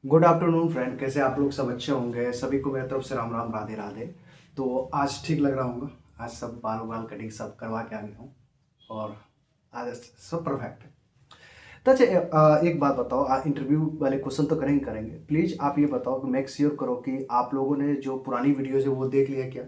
Good afternoon friend, कैसे आप लोग? सब अच्छे होंगे। सभी को मेरी तरफ से राम राम, राधे राधे। तो आज ठीक लग रहा हूँ। आज सब बाल बाल कटिंग सब करवा के आ गया हूँ और आज सब परफेक्ट है। तो अच्छा, एक बात बताओ, इंटरव्यू वाले क्वेश्चन तो करेंगे करेंगे। प्लीज़ आप ये बताओ कि मेक श्योर करो कि आप लोगों ने जो पुरानी वीडियोज है वो देख लिया क्या।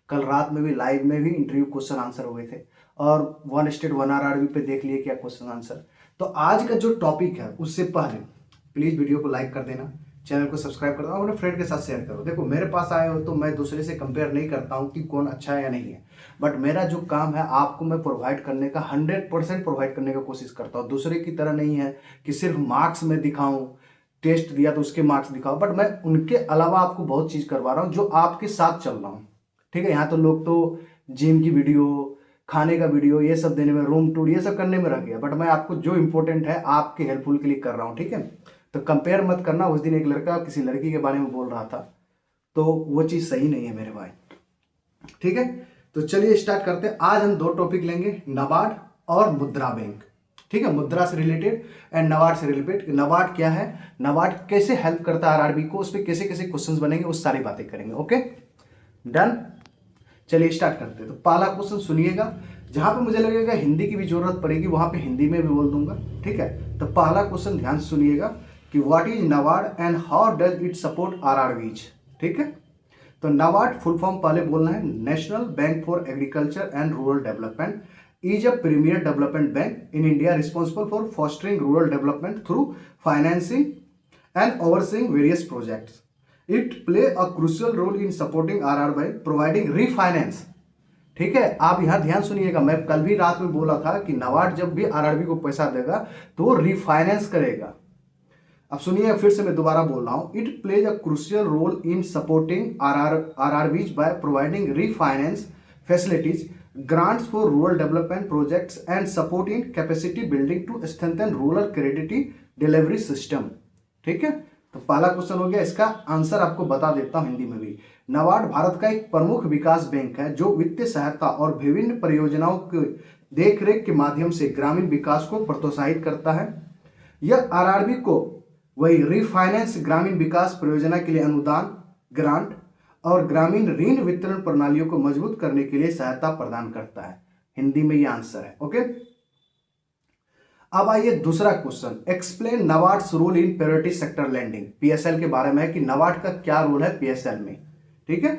कल रात में भी लाइव में भी इंटरव्यू क्वेश्चन आंसर हुए थे और वन स्टेट वन आर पे देख लिए क्या क्वेश्चन आंसर। तो आज का जो टॉपिक है उससे पहले प्लीज़ वीडियो को लाइक कर देना, चैनल को सब्सक्राइब कर दो और अपने फ्रेंड के साथ शेयर करो। देखो, मेरे पास आए हो तो मैं दूसरे से कंपेयर नहीं करता हूँ कि कौन अच्छा है या नहीं है, बट मेरा जो काम है आपको मैं प्रोवाइड करने का 100% प्रोवाइड करने का कोशिश करता हूँ। दूसरे की तरह नहीं है कि सिर्फ मार्क्स में दिखाऊं, टेस्ट दिया तो उसके मार्क्स दिखाओ, बट मैं उनके अलावा आपको बहुत चीज़ करवा रहा हूँ जो आपके साथ चल रहा हूँ। ठीक है, यहाँ तो लोग तो जिम की वीडियो, खाने का वीडियो, ये सब देने में, रूम टूर, ये सब करने में रह गया, बट मैं आपको जो इंपॉर्टेंट है आपके हेल्पफुल के लिए कर रहा हूँ। ठीक है, तो कंपेयर मत करना। उस दिन एक लड़का किसी लड़की के बारे में बोल रहा था, तो वो चीज़ सही नहीं है मेरे भाई। ठीक है, तो चलिए स्टार्ट करते हैं। आज हम दो टॉपिक लेंगे, नाबार्ड और मुद्रा बैंक। ठीक है, मुद्रा से रिलेटेड एंड नाबार्ड से रिलेटेड। नाबार्ड क्या है, नाबार्ड कैसे हेल्प करता है आरआरबी को, उस पर कैसे कैसे क्वेश्चंस बनेंगे, उस सारी बातें करेंगे। Okay, done. चलिए स्टार्ट करते हैं। तो पहला क्वेश्चन सुनिएगा, जहां पे मुझे लगेगा हिंदी की भी जरूरत पड़ेगी वहां पे हिंदी में भी बोल दूंगा। ठीक है, तो पहला क्वेश्चन ध्यान से सुनिएगा कि what is NABARD and how does it support RRBs. ठीक है, तो नाबार्ड फुल फॉर्म पहले बोलना है, National Bank for Agriculture and Rural Development is a premier development bank in India responsible for fostering rural development through financing and overseeing various projects. It play a crucial role in supporting RR by providing refinance. ठीक है, आप यहां ध्यान सुनिएगा। मैं कल भी रात में बोला था कि नाबार्ड जब भी आरआरबी को पैसा देगा तो वो रिफाइनेंस करेगा। अब सुनिए, फिर से मैं दोबारा बोल रहा हूं, it plays a crucial role in supporting RRBs by providing refinance facilities, grants for rural development projects and support in capacity building to strengthen rural credit delivery system. ठीक है, तो पहला क्वेश्चन हो गया। इसका आंसर आपको बता देता हूं हिंदी में भी। नाबार्ड भारत का एक प्रमुख विकास बैंक है जो वित्तीय सहायता और विभिन्न परियोजनाओं के देखरेख के माध्यम से ग्रामीण विकास को प्रोत्साहित करता है। यह आरआरबी को वही रिफाइनेंस, ग्रामीण विकास परियोजना के लिए अनुदान, ग्रांट और ग्रामीण ऋण वितरण प्रणालियों को मजबूत करने के लिए सहायता प्रदान करता है। हिंदी में यह आंसर है। ओके, अब आइए दूसरा question, explain NABARD's role in priority sector lending. PSL के बारे में है कि नाबार्ड का क्या रोल है पीएसएल में। ठीक है,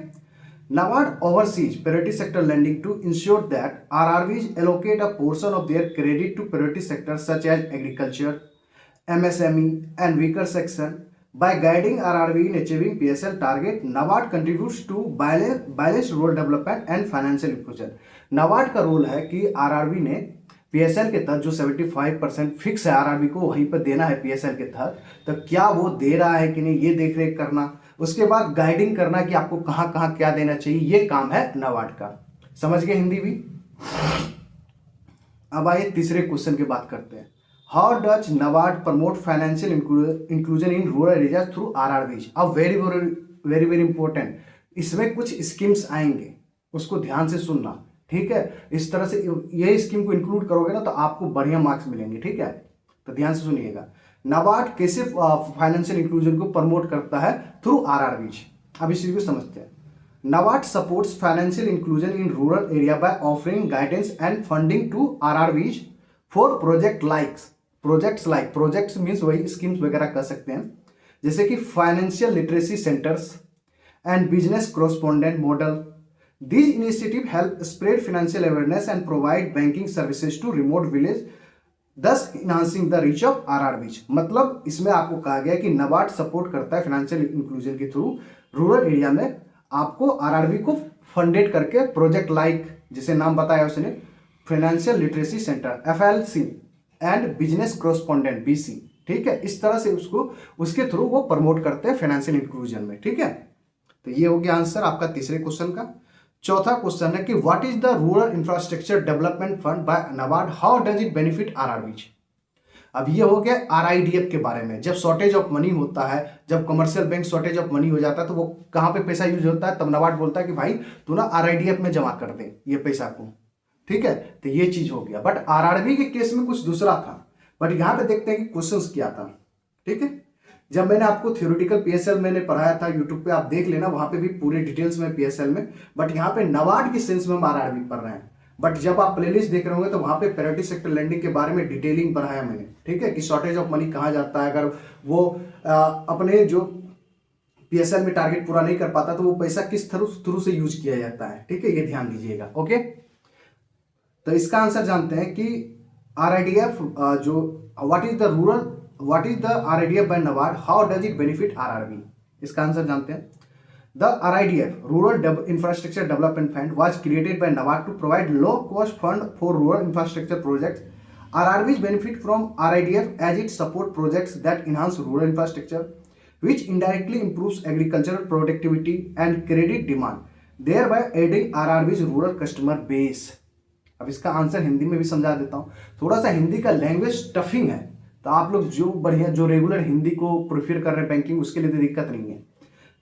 NABARD overseas priority sector lending to ensure that RRBs allocate a portion of their credit to priority sectors such as agriculture, MSME, and weaker section. By guiding RRB in achieving PSL target, NABARD contributes to balanced rural development and financial inclusion. NABARD का role है कि RRB ने PSL के तहत जो 75% fix है RRB को वहीं पर देना है पीएसएल के तहत, तो क्या वो दे रहा है कि नहीं ये देख रेख करना, उसके बाद गाइडिंग करना कि आपको कहां कहां क्या देना चाहिए, ये काम है नाबार्ड का। समझ गए हिंदी भी। अब आइए तीसरे क्वेश्चन की बात करते हैं, how does NABARD promote financial inclusion in rural area through RRBs. अब very very very very important, इसमें कुछ स्कीम्स आएंगे, उसको ध्यान से सुनना। ठीक है, इस तरह से ये स्कीम को इंक्लूड करोगे ना तो आपको बढ़िया मार्क्स मिलेंगे। ठीक है, तो ध्यान से सुनिएगा। नाबार्ड कैसे फाइनेंशियल इंक्लूजन को प्रमोट करता है, थ्रू आरआरबीज। अब इस चीज को समझते हैं। NABARD supports financial inclusion in rural area by offering guidance and funding to RRBs for projects means वही स्कीम्स वगैरह कर सकते हैं, जैसे कि financial literacy centres and business correspondent model. These initiatives help spread financial awareness and provide banking services to remote village, thus enhancing the reach of RRBs। मतलब इसमें आपको कहा गया कि नाबार्ड सपोर्ट करता है फाइनेंशियल इंक्लूजन के थ्रू रूरल एरिया में आपको आरआरबी को फंडेड करके प्रोजेक्ट लाइक, जिसे नाम बताया उसने, financial literacy centre FLC and business correspondent BC। ठीक है, इस तरह से उसको उसके थ्रू वो प्रमोट करते हैं फाइनेंशियल इंक्लूजन में। ठीक है, तो ये हो गया आंसर आपका तीसरे क्वेश्चन का। चौथा क्वेश्चन है कि what is the rural infrastructure development fund by NABARD, how does it benefit RRBs. अब ये हो गया आरआईडीएफ के बारे में। जब शॉर्टेज ऑफ मनी होता है, जब commercial bank shortage of money हो जाता है, तो वो कहां पे पैसा यूज होता है, तब नाबार्ड बोलता है कि भाई तू ना आरआईडीएफ में जमा कर दे ये पैसा को। ठीक है, तो ये चीज हो गया। बट आरआरबी के केस में कुछ दूसरा था, बट यहां पे देखते हैं कि क्वेश्चन क्या था। ठीक है, जब मैंने आपको थ्योरेटिकल पीएसएल मैंने पढ़ाया था यूट्यूब पे, आप देख लेना, वहां पे भी पूरे डिटेल्स में पीएसएल में, बट यहाँ पे नाबार्ड की सेंस में हम आरआरबी पढ़ रहे हैं। बट जब आप प्लेलिस्ट देख रहे होंगे तो वहां पे प्रायोरिटी सेक्टर लैंडिंग के बारे में डिटेलिंग पढ़ाया मैंने, ठीक है, कि शॉर्टेज ऑफ मनी कहाँ जाता है, अगर वो अपने जो पीएसएल में टारगेट पूरा नहीं कर पाता तो वो पैसा किस थ्रू से यूज किया जाता है, ठीक है, ये ध्यान दीजिएगा। ओके, तो इसका आंसर जानते हैं कि आरआईडीएफ जो what is the RIDF by NABARD, how does it benefit RRB. इसका आंसर जानते हैं। The RIDF rural infrastructure development fund was created by NABARD to provide low cost fund for rural infrastructure projects. RRBs benefit from RIDF as it support projects that enhance rural infrastructure which indirectly improves agricultural productivity and credit demand, thereby aiding RRB's rural customer base। अब इसका answer Hindi में भी समझा देता हूँ, थोड़ा सा हिंदी का लैंग्वेज टफिंग है, तो आप लोग जो बढ़िया जो रेगुलर हिंदी को प्रेफर कर रहे हैं बैंकिंग, उसके लिए तो दिक्कत नहीं है।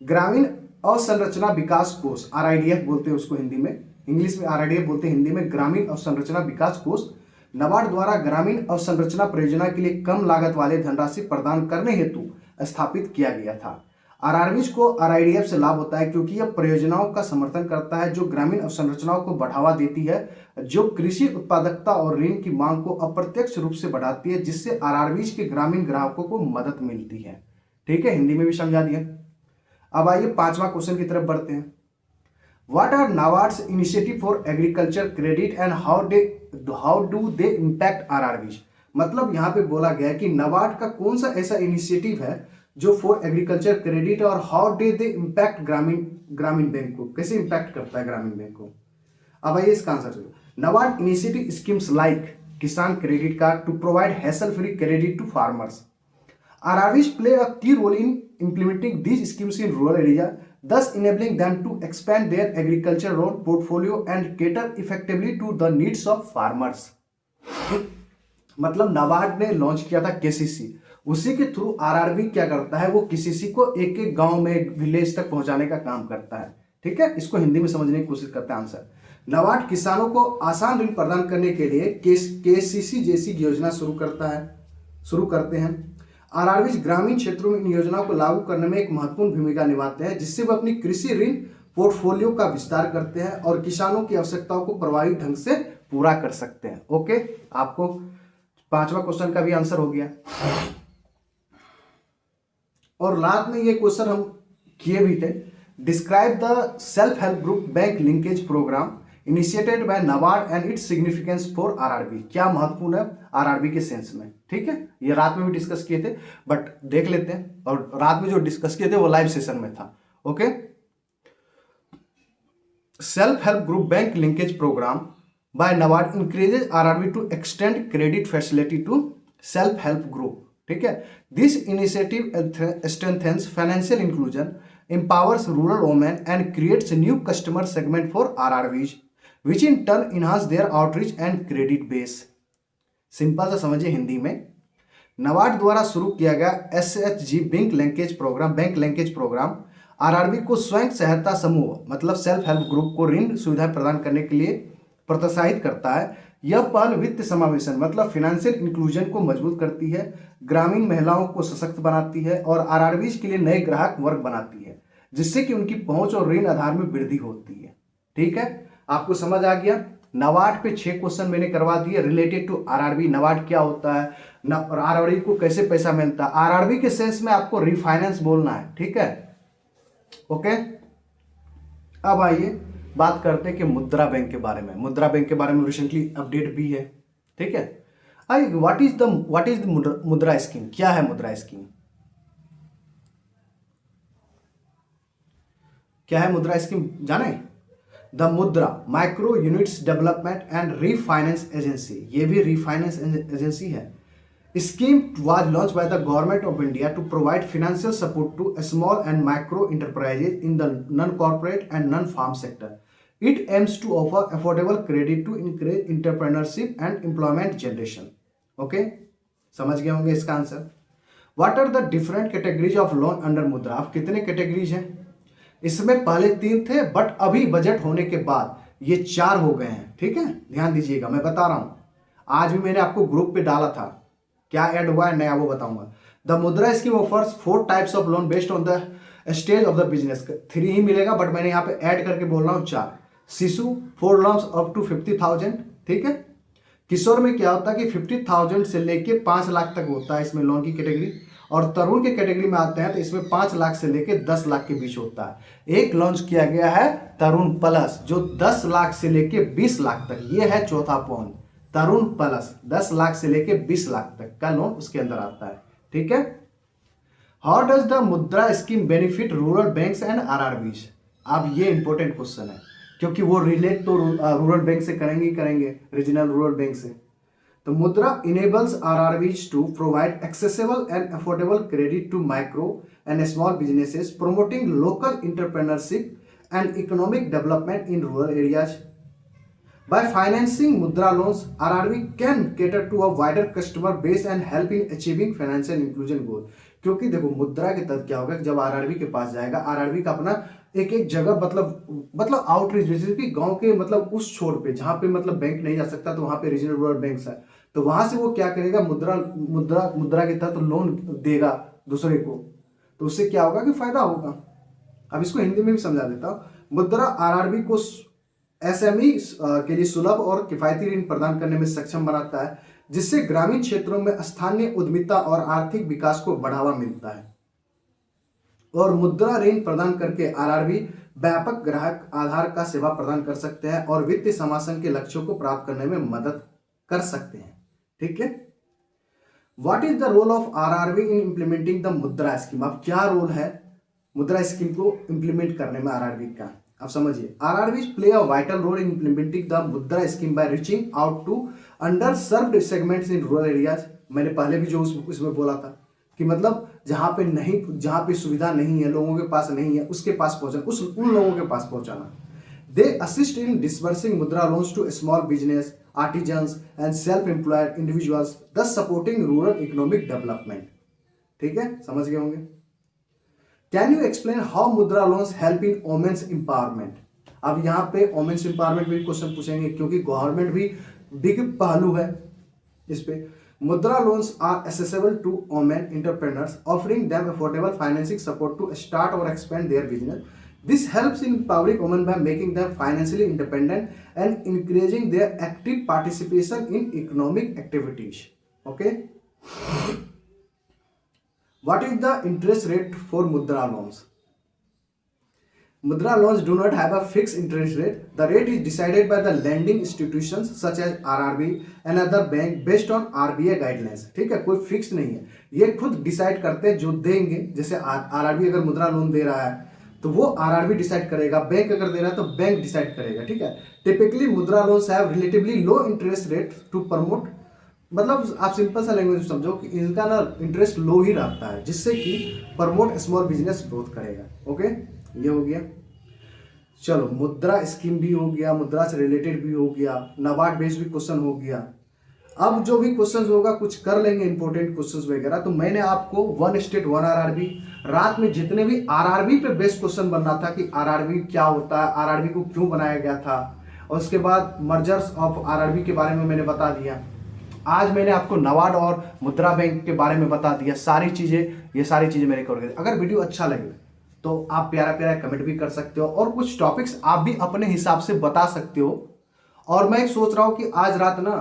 ग्रामीण अवसंरचना विकास कोष, आरआईडीएफ बोलते हैं उसको हिंदी में, इंग्लिश में आरआईडीएफ बोलते हैं, हिंदी में ग्रामीण अवसंरचना विकास कोष, नाबार्ड द्वारा ग्रामीण अवसंरचना परियोजना के लिए कम लागत वाले धनराशि प्रदान करने हेतु स्थापित किया गया था। आरआरबीज को आरआईडीएफ से लाभ होता है क्योंकि यह परियोजनाओं का समर्थन करता है जो ग्रामीण अवसंरचनाओं को बढ़ावा देती है, जो कृषि उत्पादकता और ऋण की मांग को अप्रत्यक्ष रूप से बढ़ाती है, जिससे आरआरबीज के ग्रामीण ग्राहकों को मदद मिलती है। ठीक है, हिंदी में भी समझा दिया। अब आइए पांचवा क्वेश्चन की तरफ बढ़ते हैं। What are NABARD's initiative for agriculture credit and how do they impact RRBs. मतलब यहाँ पे बोला गया है कि नाबार्ड का कौन सा ऐसा इनिशिएटिव है जो फॉर एग्रीकल्चर क्रेडिट, और हाउ डे दे इम्पैक्ट ग्रामीण बैंक को, कैसे इम्पैक्ट करता है ग्रामीण बैंक को। अब आइए इसका answer. NABARD initiative schemes like Kisan credit card to provide hassle free credit to farmers. RRBs play a key role in implementing these schemes in rural area, thus enabling them to expand their agricultural loan portfolio and cater effectively to the needs of farmers। मतलब नाबार्ड ने launch किया था KCC, उसी के through RRB क्या करता है, वो केसीसी को एक एक गांव में विलेज तक पहुंचाने का काम करता है। ठीक है, इसको हिंदी में समझने की कोशिश करते हैं। आंसर, नाबार्ड किसानों को आसान ऋण प्रदान करने के लिए केसीसी जैसी योजना शुरू करते हैं। आरआरबीज ग्रामीण क्षेत्रों में इन योजनाओं को लागू करने में एक महत्वपूर्ण भूमिका निभाते हैं, जिससे वो अपनी कृषि ऋण पोर्टफोलियो का विस्तार करते हैं और किसानों की आवश्यकताओं को प्रभावी ढंग से पूरा कर सकते हैं। ओके, आपको पांचवा क्वेश्चन का भी आंसर हो गया। और लास्ट में ये क्वेश्चन हम किए भी थे। Describe the self help group bank linkage programme initiated by NABARD and its significance for RRB. क्या महत्वपूर्ण है आरआरबी के सेंस में। ठीक है, ये रात में भी डिस्कस किए थे, बट देख लेते हैं। और रात में जो डिस्कस किए थे वो लाइव सेशन में था। Okay, self help group bank linkage programme by NABARD increases RRB to extend credit facility to self help group. ठीक है, this initiative strengthens financial inclusion, empowers rural women and creates a new customer segment for RRBs, which in turn enhance their outreach and credit base। Simple सा समझिए हिंदी में। नाबार्ड द्वारा शुरू किया गया SHG bank linkage programme RRB को स्वयं सहायता समूह मतलब सेल्फ हेल्प ग्रुप को ऋण सुविधाएं प्रदान करने के लिए प्रोत्साहित करता है। यह पहल वित्त समावेशन मतलब फाइनेंशियल इंक्लूजन को मजबूत करती है, ग्रामीण महिलाओं को सशक्त बनाती है और आरआरबीज के लिए नए ग्राहक वर्ग बनाती है, जिससे कि उनकी पहुंच और ऋण आधार में वृद्धि होती है। ठीक है, आपको समझ आ गया। नाबार्ड पे 6 क्वेश्चन मैंने करवा दिए रिलेटेड टू आरआरबी। नाबार्ड क्या होता है और आरआरबी को कैसे पैसा मिलता है। आरआरबी के सेंस में आपको रिफाइनेंस बोलना है। ठीक है, ओके। अब आइए बात करते हैं कि मुद्रा बैंक के बारे में। मुद्रा बैंक के बारे में रिसेंटली अपडेट भी है। ठीक है, I what is the Mudra scheme. क्या है मुद्रा स्कीम? क्या है मुद्रा स्कीम जाने? The Mudra micro units development and refinance agency, ये भी रीफाइनेंस एजेंसी है। Scheme was launched by the government of India to provide financial support to small and micro enterprises in the non corporate and non farm sector. It aims to offer affordable credit to encourage entrepreneurship and employment generation. Okay, समझ गए होंगे इसका answer. What are the different categories of loan under Mudra. अब कितने categories हैं? इसमें पहले 3 थे, बट अभी बजट होने के बाद ये 4 हो गए हैं। ठीक है, ध्यान दीजिएगा, मैं बता रहा हूं। आज भी मैंने आपको ग्रुप पे डाला था, क्या ऐड हुआ है नया वो बताऊंगा। The Mudra scheme offers 4 types of loan based on the stage of the business. 3 ही मिलेगा, बट मैंने यहाँ पे ऐड करके बोल रहा हूँ 4। शिशु 4 लोन्स अप टू 50,000, ठीक है। किशोर में क्या होता है कि 50,000 से लेके 5 लाख तक होता है इसमें लोन की कैटेगरी, और तरुण के कैटेगरी में आते हैं तो इसमें 5 लाख से लेके 10 लाख के बीच होता है। एक लॉन्च किया गया है तरुण प्लस, जो 10 लाख से लेके 20 लाख तक, ये है चौथा पॉइंट। तरुण प्लस 10 लाख से लेके 20 लाख तक का लोन उसके अंदर आता है, ठीक है। How does the Mudra scheme benefit rural banks and RRBs? अब ये इंपॉर्टेंट क्वेश्चन है, क्योंकि वो रिलेट तो रूरल बैंक से करेंगे ही करेंगे, रीजनल रूरल बैंक से। तो मुद्रा enables RRBs to provide accessible and affordable credit to micro and small businesses, promoting local entrepreneurship and economic development in rural areas. By financing Mudra loans, RRB can cater to a wider customer base and help in achieving financial inclusion goal. क्योंकि देखो मुद्रा के तहत क्या होगा, जब RRB के पास जाएगा, आरआरबी का अपना एक एक जगह मतलब आउटरीच, जैसे कि गांव के मतलब उस छोर पे जहां पे मतलब बैंक नहीं जा सकता, तो वहां पे रीजनल रूरल बैंक है, तो वहां से वो क्या करेगा, मुद्रा के तहत लोन देगा दूसरे को, तो उससे क्या होगा कि फायदा होगा। अब इसको हिंदी में भी समझा देता हूं। मुद्रा आरआरबी को एसएमई के लिए सुलभ और किफायती ऋण प्रदान करने में सक्षम बनाता है, जिससे ग्रामीण क्षेत्रों में स्थानीय उद्यमिता और आर्थिक विकास को बढ़ावा मिलता है। और मुद्रा ऋण प्रदान करके आरआरबी व्यापक ग्राहक आधार का सेवा प्रदान कर सकते हैं और वित्तीय समावेशन के लक्ष्यों को प्राप्त करने में मदद कर सकते हैं, ठीक है। What is the role of RRB in implementing the Mudra scheme? अब क्या रोल है मुद्रा स्कीम को इंप्लीमेंट करने में आरआरबी का? अब समझिए, RRB play a vital role in implementing the Mudra scheme by reaching out to under served segments in rural areas. मैंने पहले भी जो उसमें बोला था कि मतलब जहां पे सुविधा नहीं है, लोगों के पास नहीं है, उसके पास पहुंचाना, उन लोगों के पास पहुंचाना। They assist in disbursing Mudra loans to small business, artisans and self employed individuals, thus supporting rural economic development, ठीक है, समझ गए होंगे। Can you explain how Mudra loans help in women's empowerment? अब यहाँ पे वोमेन्स एम्पावरमेंट भी क्वेश्चन पूछेंगे, क्योंकि गवर्नमेंट भी बिग पहलू है इस पे। Mudra loans are accessible to women entrepreneurs, offering them affordable financing support to start or expand their business. This helps in empowering women by making them financially independent and encouraging their active participation in economic activities. Okay. What is the interest rate for Mudra loans? Mudra loans do not have a fixed interest rate. The rate is decided by the lending institutions such as RRB and other bank based on RBI guidelines. ठीक है, कोई fix नहीं है, ये खुद decide करते हैं जो देंगे। जैसे आरआरबी अगर मुद्रा लोन दे रहा है तो वो आरआरबी डिसाइड करेगा, बैंक अगर दे रहा है तो बैंक डिसाइड करेगा, ठीक है। Typically Mudra loans have relatively low interest rate to promote, मतलब आप सिंपल सा लैंग्वेज समझो कि इनका ना इंटरेस्ट लो ही रहता है, जिससे कि प्रमोट स्मॉल बिजनेस ग्रोथ करेगा। ओके, ये हो गया। चलो, मुद्रा स्कीम भी हो गया, मुद्रा से रिलेटेड भी हो गया, नाबार्ड बेस्ड भी क्वेश्चन हो गया। अब जो भी क्वेश्चंस होगा कुछ कर लेंगे इंपॉर्टेंट क्वेश्चंस वगैरह। तो मैंने आपको वन स्टेट वन आरआरबी, रात में जितने भी आरआरबी पे बेस्ट क्वेश्चन बनना था कि आरआरबी क्या होता है, आरआरबी को क्यों बनाया गया था, और उसके बाद मर्जर्स ऑफ आरआरबी के बारे में मैंने बता दिया। आज मैंने आपको नाबार्ड और मुद्रा बैंक के बारे में बता दिया, सारी चीजें मैंने कवर कर। अगर वीडियो अच्छा लगे तो आप प्यारा प्यारा कमेंट भी कर सकते हो, और कुछ टॉपिक्स आप भी अपने हिसाब से बता सकते हो। और मैं सोच रहा हूं कि आज रात ना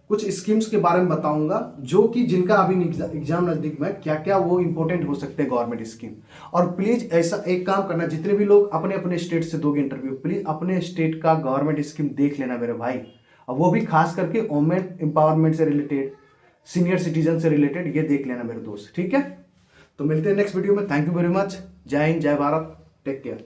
कुछ स्कीम्स के बारे में बताऊंगा, जो कि जिनका अभी एग्जाम नजदीक में क्या क्या वो इंपॉर्टेंट हो सकते हैं गवर्नमेंट स्कीम। और प्लीज ऐसा एक काम करना, जितने भी लोग अपने अपने स्टेट से दोगे इंटरव्यू, प्लीज अपने स्टेट का गवर्नमेंट स्कीम देख लेना मेरे भाई, और वो भी खास करके वुमेन एम्पावरमेंट से रिलेटेड, सीनियर सिटीजन से रिलेटेड, ये देख लेना मेरे दोस्त, ठीक है। तो मिलते हैं नेक्स्ट वीडियो में। Thank you very much. जय हिंद, जय भारत, टेक केयर।